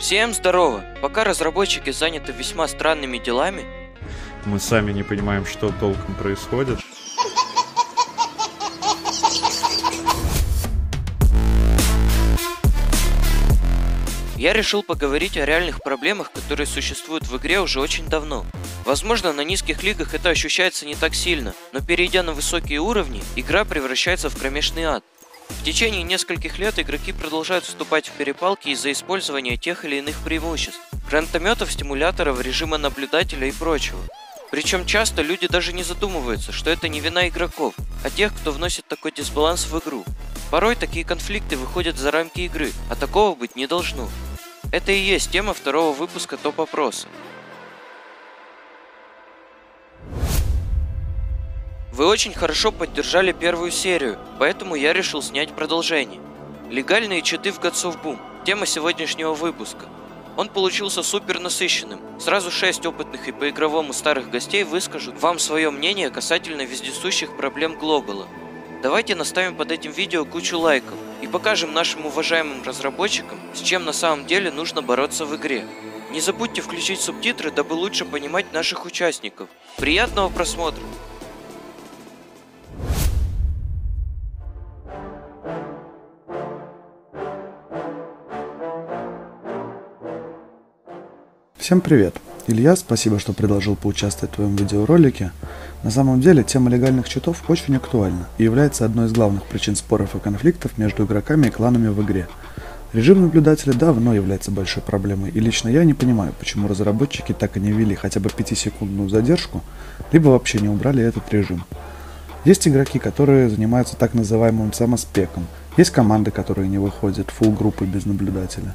Всем здорово! Пока разработчики заняты весьма странными делами, мы сами не понимаем, что толком происходит. я решил поговорить о реальных проблемах, которые существуют в игре уже очень давно. Возможно, на низких лигах это ощущается не так сильно, но перейдя на высокие уровни, игра превращается в кромешный ад. В течение нескольких лет игроки продолжают вступать в перепалки из-за использования тех или иных преимуществ, гранатометов, стимуляторов, режима наблюдателя и прочего. Причем часто люди даже не задумываются, что это не вина игроков, а тех, кто вносит такой дисбаланс в игру. Порой такие конфликты выходят за рамки игры, а такого быть не должно. Это и есть тема второго выпуска топ-опроса. Вы очень хорошо поддержали первую серию, поэтому я решил снять продолжение. Легальные читы в Gods of Boom – тема сегодняшнего выпуска. Он получился супер насыщенным. Сразу 6 опытных и по игровому старых гостей выскажут вам свое мнение касательно вездесущих проблем Глобала. Давайте наставим под этим видео кучу лайков и покажем нашим уважаемым разработчикам, с чем на самом деле нужно бороться в игре. Не забудьте включить субтитры, дабы лучше понимать наших участников. Приятного просмотра! Всем привет! Илья, спасибо, что предложил поучаствовать в твоем видеоролике. На самом деле, тема легальных читов очень актуальна и является одной из главных причин споров и конфликтов между игроками и кланами в игре. Режим наблюдателя давно является большой проблемой, и лично я не понимаю, почему разработчики так и не ввели хотя бы 5-секундную задержку, либо вообще не убрали этот режим. Есть игроки, которые занимаются так называемым самоспеком, есть команды, которые не выходят фулл группы без наблюдателя.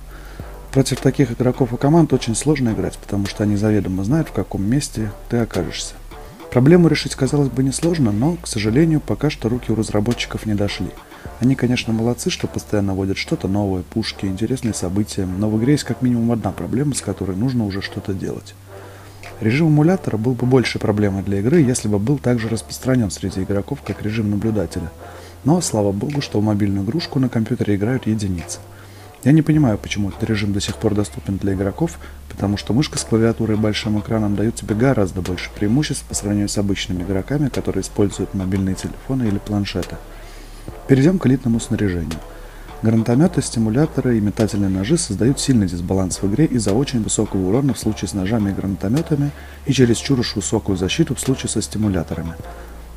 Против таких игроков и команд очень сложно играть, потому что они заведомо знают, в каком месте ты окажешься. Проблему решить, казалось бы, несложно, но, к сожалению, пока что руки у разработчиков не дошли. Они, конечно, молодцы, что постоянно вводят что-то новое, пушки, интересные события, но в игре есть как минимум одна проблема, с которой нужно уже что-то делать. Режим эмулятора был бы большей проблемой для игры, если бы был также распространен среди игроков, как режим наблюдателя. Но, слава богу, что в мобильную игрушку на компьютере играют единицы. Я не понимаю, почему этот режим до сих пор доступен для игроков, потому что мышка с клавиатурой и большим экраном дают тебе гораздо больше преимуществ по сравнению с обычными игроками, которые используют мобильные телефоны или планшеты. Перейдем к элитному снаряжению. Гранатометы, стимуляторы и метательные ножи создают сильный дисбаланс в игре из-за очень высокого урона в случае с ножами и гранатометами и чересчур уж высокую защиту в случае со стимуляторами.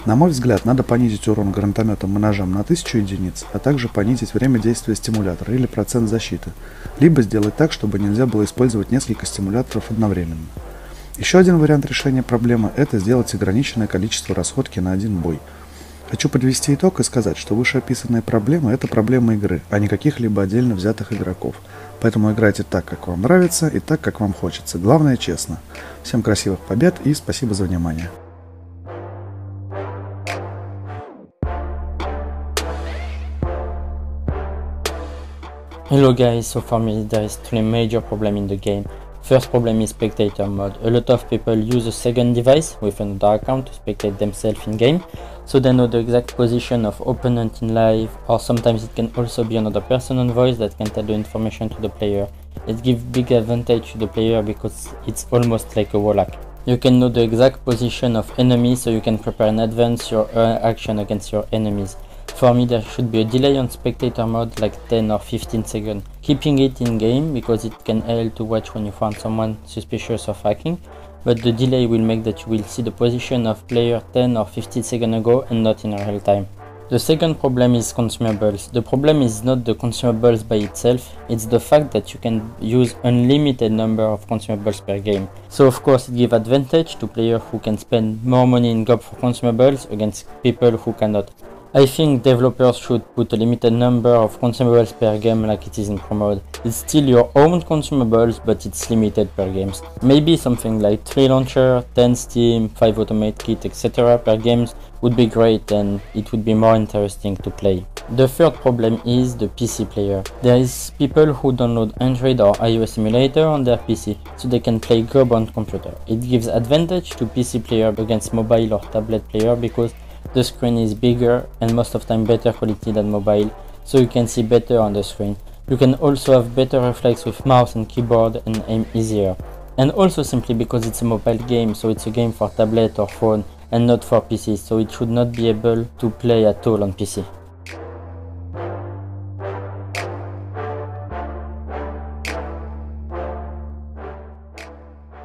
На мой взгляд, надо понизить урон гранатометам и ножам на 1000 единиц, а также понизить время действия стимулятора или процент защиты, либо сделать так, чтобы нельзя было использовать несколько стимуляторов одновременно. Еще один вариант решения проблемы – это сделать ограниченное количество расходки на один бой. Хочу подвести итог и сказать, что вышеописанные проблемы – это проблемы игры, а не каких-либо отдельно взятых игроков. Поэтому играйте так, как вам нравится, и так, как вам хочется. Главное – честно. Всем красивых побед и спасибо за внимание. Hello guys, so for me there is 3 major problems in the game. First problem is spectator mode. A lot of people use a second device with another account to spectate themselves in game, so they know the exact position of opponent in live, or sometimes it can also be another person on voice that can tell the information to the player. It gives big advantage to the player because it's almost like a wall hack. You can know the exact position of enemies, so you can prepare in advance your action against your enemies. For me, there should be a delay on spectator mode, like 10 or 15 seconds. Keeping it in game because it can help to watch when you find someone suspicious of hacking, but the delay will make that you will see the position of player 10 or 15 seconds ago and not in real time. The second problem is consumables. The problem is not the consumables by itself, it's the fact that you can use unlimited number of consumables per game. So of course it gives advantage to players who can spend more money in GOP for consumables against people who cannot. I think developers should put a limited number of consumables per game like it is in Pro Mode. It's still your own consumables, but it's limited per games. Maybe something like 3 launcher, 10 Steam, 5 automate kit, etc. per games would be great and it would be more interesting to play. The third problem is the PC player. There is people who download Android or iOS emulator on their PC so they can play GOB on computer. It gives advantage to PC player against mobile or tablet player because the screen is bigger and most of the time better quality than mobile, so you can see better on the screen. You can also have better reflex with mouse and keyboard and aim easier. And also simply because it's a mobile game, so it's a game for tablet or phone and not for PC, so it should not be able to play at all on PC.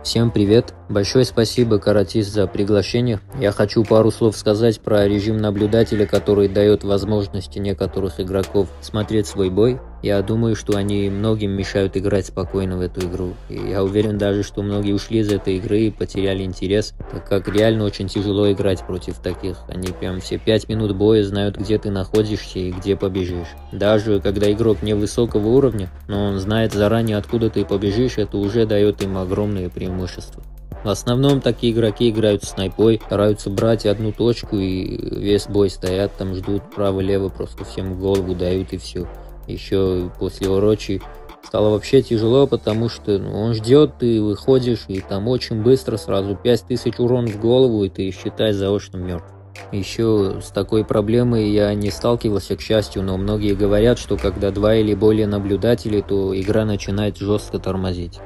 Всем привет! Большое спасибо, Каратист, за приглашение. Я хочу пару слов сказать про режим наблюдателя, который дает возможности некоторых игроков смотреть свой бой. Я думаю, что они многим мешают играть спокойно в эту игру. И я уверен даже, что многие ушли из этой игры и потеряли интерес, так как реально очень тяжело играть против таких. Они прям все 5 минут боя знают, где ты находишься и где побежишь. Даже когда игрок не высокого уровня, но он знает заранее, откуда ты побежишь, это уже дает им огромные преимущества. В основном такие игроки играют снайпой, стараются брать одну точку и весь бой стоят, там ждут право-лево, просто всем в голову дают и все. Еще после Orochi стало вообще тяжело, потому что он ждет, ты выходишь и там очень быстро сразу 5000 урон в голову и ты считай заочно мертв. Еще с такой проблемой я не сталкивался, к счастью, но многие говорят, что когда 2 или более наблюдателей, то игра начинает жестко тормозить.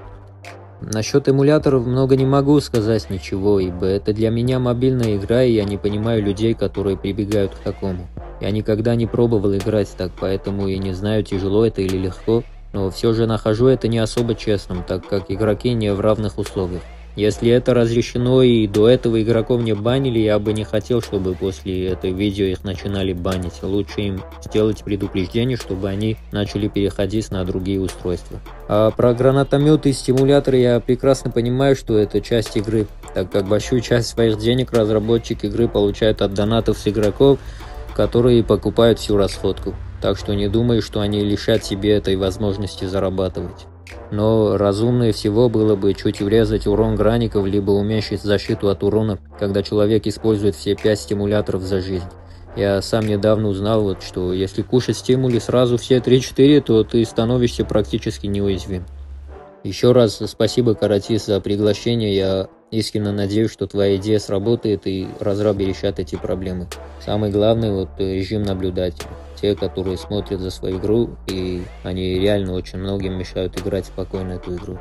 Насчет эмуляторов много не могу сказать ничего, ибо это для меня мобильная игра, и я не понимаю людей, которые прибегают к такому. Я никогда не пробовал играть так, поэтому и не знаю, тяжело это или легко, но все же нахожу это не особо честным, так как игроки не в равных условиях. Если это разрешено и до этого игроков не банили, я бы не хотел, чтобы после этого видео их начинали банить. Лучше им сделать предупреждение, чтобы они начали переходить на другие устройства. А про гранатометы и стимуляторы я прекрасно понимаю, что это часть игры, так как большую часть своих денег разработчик игры получает от донатов с игроков, которые покупают всю расходку. Так что не думаю, что они лишат себе этой возможности зарабатывать. Но разумнее всего было бы чуть урезать урон граников, либо уменьшить защиту от урона, когда человек использует все 5 стимуляторов за жизнь. Я сам недавно узнал, что если кушать стимули сразу все 3-4, то ты становишься практически неуязвим. Еще раз спасибо, Каратист, за приглашение. Я искренне надеюсь, что твоя идея сработает и разрабы решат эти проблемы. Самый главный режим наблюдателя. Те, которые смотрят за свою игру, и они реально очень многим мешают играть спокойно эту игру.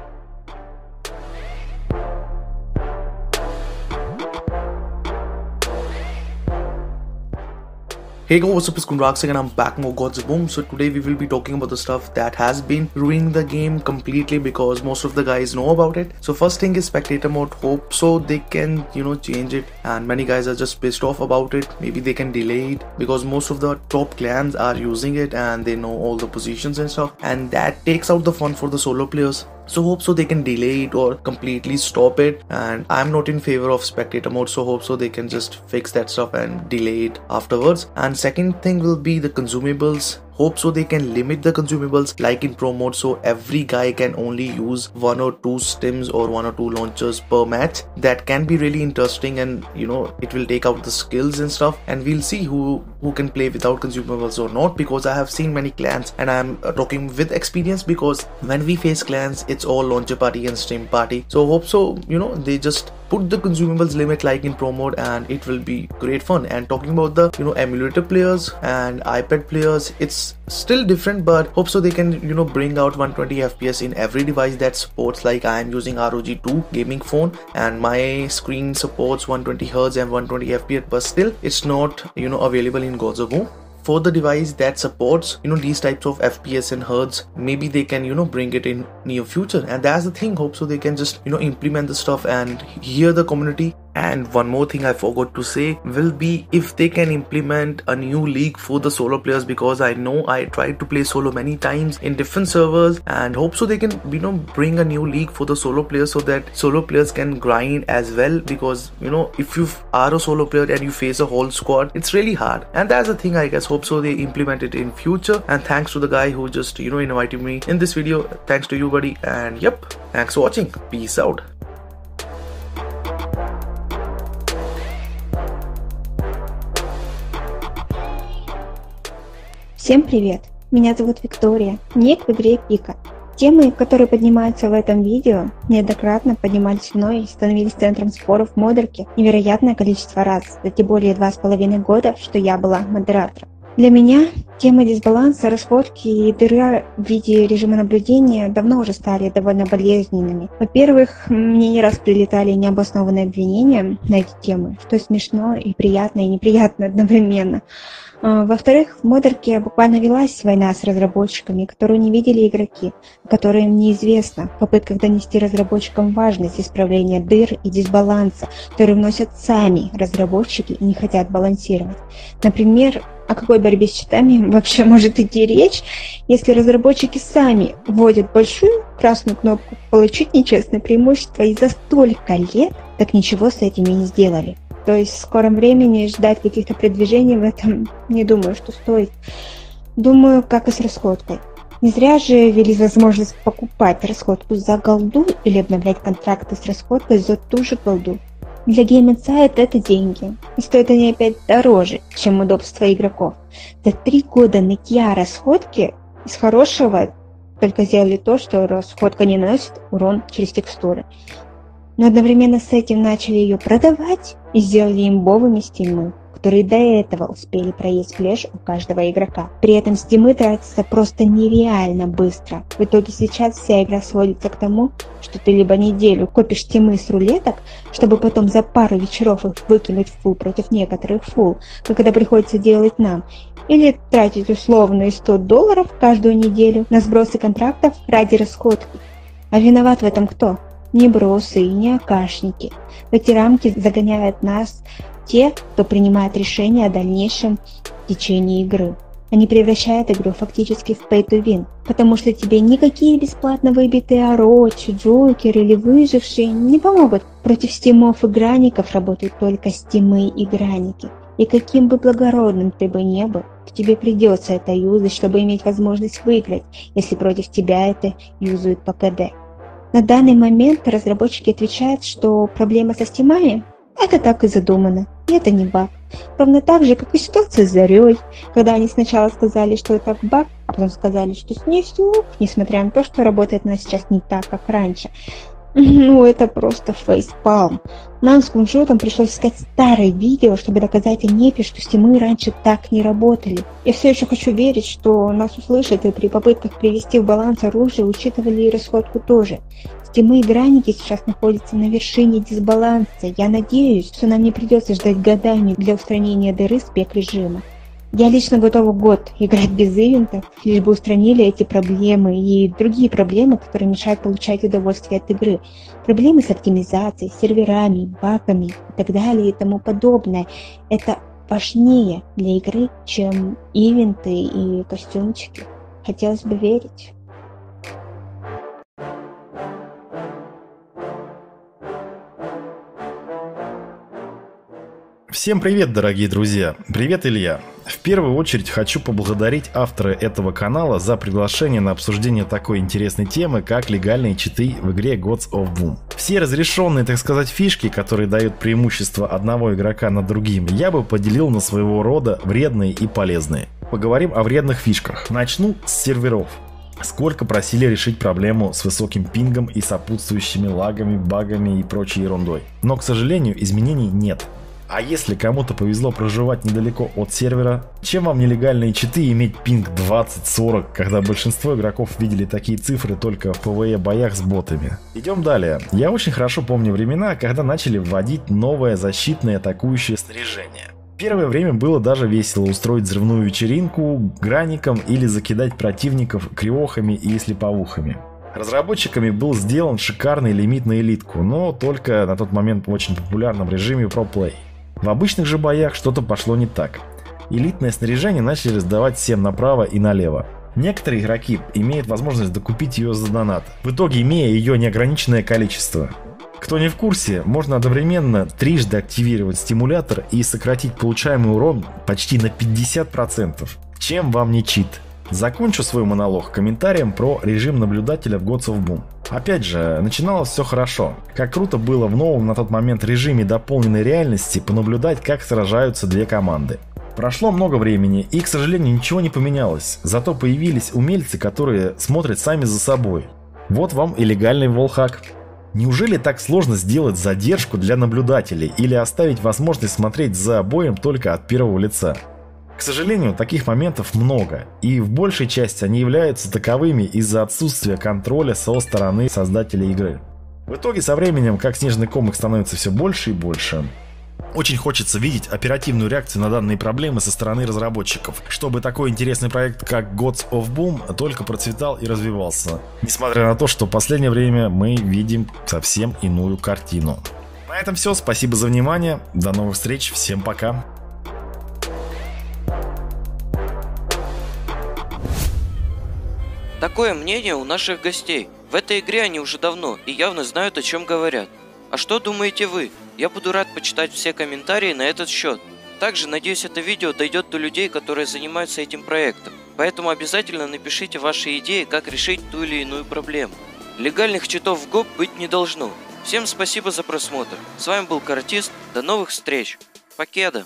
Hey guys, what's up, it's Kunraksing and I'm back more Gods of Boom. So today we will be talking about the stuff that has been ruining the game completely because most of the guys know about it. So first thing is spectator mode. Hope so they can, change it, and many guys are just pissed off about it. Maybe they can delay it because most of the top clans are using it and they know all the positions and stuff, and that takes out the fun for the solo players. So hope so they can delay it or completely stop it, and I'm not in favor of spectator mode, so hope so they can just fix that stuff and delay it afterwards. And second thing will be the consumables. Hope so they can limit the consumables like in pro mode, so every guy can only use 1 or 2 stims or 1 or 2 launchers per match. That can be really interesting, and it will take out the skills and stuff, and we'll see who can play without consumables or not, because I have seen many clans and I'm talking with experience, because when we face clans it's all launcher party and stim party. So hope so they just put the consumables limit like in pro mode, and it will be great fun. And talking about the emulator players and iPad players, it's still different, but hope so they can bring out 120 FPS in every device that supports. Like I am using ROG 2 gaming phone and my screen supports 120Hz and 120 FPS, but still it's not available in Gods of War. For the device that supports these types of FPS and Hertz, maybe they can bring it in near future. And that's the thing. Hope so they can just implement the stuff and hear the community. And one more thing I forgot to say will be if they can implement a new league for the solo players, because I know I tried to play solo many times in different servers, and hope so they can bring a new league for the solo players so that solo players can grind as well, because if you are a solo player and you face a whole squad, it's really hard. And that's the thing, I guess. Hope so they implement it in future. And thanks to the guy who just invited me in this video. Thanks to you, buddy. And yep, thanks for watching. Peace out. Всем привет! Меня зовут Виктория, ник в игре Пика. Темы, которые поднимаются в этом видео, неоднократно поднимались мной и становились центром споров в модерке невероятное количество раз за те более 2,5 года, что я была модератором. Для меня тема дисбаланса, расходки и дыра в виде режима наблюдения давно уже стали довольно болезненными. Во-первых, мне не раз прилетали необоснованные обвинения на эти темы, что смешно и приятно, и неприятно одновременно. Во-вторых, в модерке буквально велась война с разработчиками, которую не видели игроки, которым неизвестно в попытках донести разработчикам важность исправления дыр и дисбаланса, которые вносят сами разработчики и не хотят балансировать. Например, о какой борьбе с читами вообще может идти речь, если разработчики сами вводят большую красную кнопку «Получить нечестное преимущество» и за столько лет так ничего с этим и не сделали. То есть в скором времени ждать каких-то продвижений в этом не думаю, что стоит. Думаю, как и с расходкой. Не зря же ввели возможность покупать расходку за голду или обновлять контракты с расходкой за ту же голду. Для Game Insight это деньги. И стоят они опять дороже, чем удобство игроков. За 3 года нытья расходки из хорошего только сделали то, что расходка не наносит урон через текстуры. Но одновременно с этим начали ее продавать и сделали имбовыми стимы, которые до этого успели проесть флеш у каждого игрока. При этом стимы тратятся просто нереально быстро. В итоге сейчас вся игра сводится к тому, что ты либо неделю копишь стимы с рулеток, чтобы потом за пару вечеров их выкинуть в фул против некоторых фул, как это приходится делать нам, или тратить условные $100 каждую неделю на сбросы контрактов ради расходки. А виноват в этом кто? Не бросы и не акашники. В эти рамки загоняют нас те, кто принимает решения о дальнейшем течении игры. Они превращают игру фактически в pay to win, потому что тебе никакие бесплатно выбитые Orochi, Джокер или выжившие не помогут. Против стимов и граников работают только стимы и граники. И каким бы благородным ты бы не был, тебе придется это юзать, чтобы иметь возможность выиграть, если против тебя это юзают по КД. На данный момент разработчики отвечают, что проблема со стимами – это так и задумано, и это не баг. Ровно так же, как и ситуация с Зарей, когда они сначала сказали, что это баг, а потом сказали, что снесут, несмотря на то, что работает она сейчас не так, как раньше. Ну, это просто фейспалм. Нам с Кунжутом пришлось искать старые видео, чтобы доказать Анепе, что стимы раньше так не работали. Я все еще хочу верить, что нас услышат и при попытках привести в баланс оружие учитывали и расходку тоже. Стимы и граники сейчас находятся на вершине дисбаланса. Я надеюсь, что нам не придется ждать годами для устранения дыры спек-режима. Я лично готова год играть без ивентов, лишь бы устранили эти проблемы и другие проблемы, которые мешают получать удовольствие от игры. Проблемы с оптимизацией, серверами, багами и так далее и тому подобное. Это важнее для игры, чем ивенты и костюмчики. Хотелось бы верить. Всем привет, дорогие друзья! Привет, Илья! В первую очередь хочу поблагодарить автора этого канала за приглашение на обсуждение такой интересной темы, как легальные читы в игре Gods of Boom. Все разрешенные, так сказать, фишки, которые дают преимущество одного игрока над другим, я бы поделил на своего рода вредные и полезные. Поговорим о вредных фишках. Начну с серверов. Сколько просили решить проблему с высоким пингом и сопутствующими лагами, багами и прочей ерундой. Но, к сожалению, изменений нет. А если кому-то повезло проживать недалеко от сервера, чем вам нелегальные читы иметь пинг 20-40, когда большинство игроков видели такие цифры только в PvE боях с ботами? Идем далее. Я очень хорошо помню времена, когда начали вводить новое защитное атакующее снаряжение. Первое время было даже весело устроить взрывную вечеринку граником или закидать противников криохами и слеповухами. Разработчиками был сделан шикарный лимит на элитку, но только на тот момент в очень популярном режиме Pro Play. В обычных же боях что-то пошло не так. Элитное снаряжение начали раздавать всем направо и налево. Некоторые игроки имеют возможность докупить ее за донат, в итоге имея ее неограниченное количество. Кто не в курсе, можно одновременно трижды активировать стимулятор и сократить получаемый урон почти на 50%. Чем вам не чит? Закончу свой монолог комментарием про режим наблюдателя в Gods of Boom. Опять же, начиналось все хорошо. Как круто было в новом на тот момент режиме дополненной реальности понаблюдать, как сражаются две команды. Прошло много времени, и, к сожалению, ничего не поменялось. Зато появились умельцы, которые смотрят сами за собой. Вот вам и легальный волхак. Неужели так сложно сделать задержку для наблюдателей или оставить возможность смотреть за боем только от первого лица? К сожалению, таких моментов много, и в большей части они являются таковыми из-за отсутствия контроля со стороны создателей игры. В итоге со временем, как снежный ком, их становится все больше и больше. Очень хочется видеть оперативную реакцию на данные проблемы со стороны разработчиков, чтобы такой интересный проект, как Gods of Boom, только процветал и развивался. Несмотря на то, что в последнее время мы видим совсем иную картину. На этом все, спасибо за внимание, до новых встреч, всем пока. Такое мнение у наших гостей. В этой игре они уже давно и явно знают, о чем говорят. А что думаете вы? Я буду рад почитать все комментарии на этот счет. Также, надеюсь, это видео дойдет до людей, которые занимаются этим проектом. Поэтому обязательно напишите ваши идеи, как решить ту или иную проблему. Легальных читов в ГОП быть не должно. Всем спасибо за просмотр. С вами был Каратист. До новых встреч. Покеда.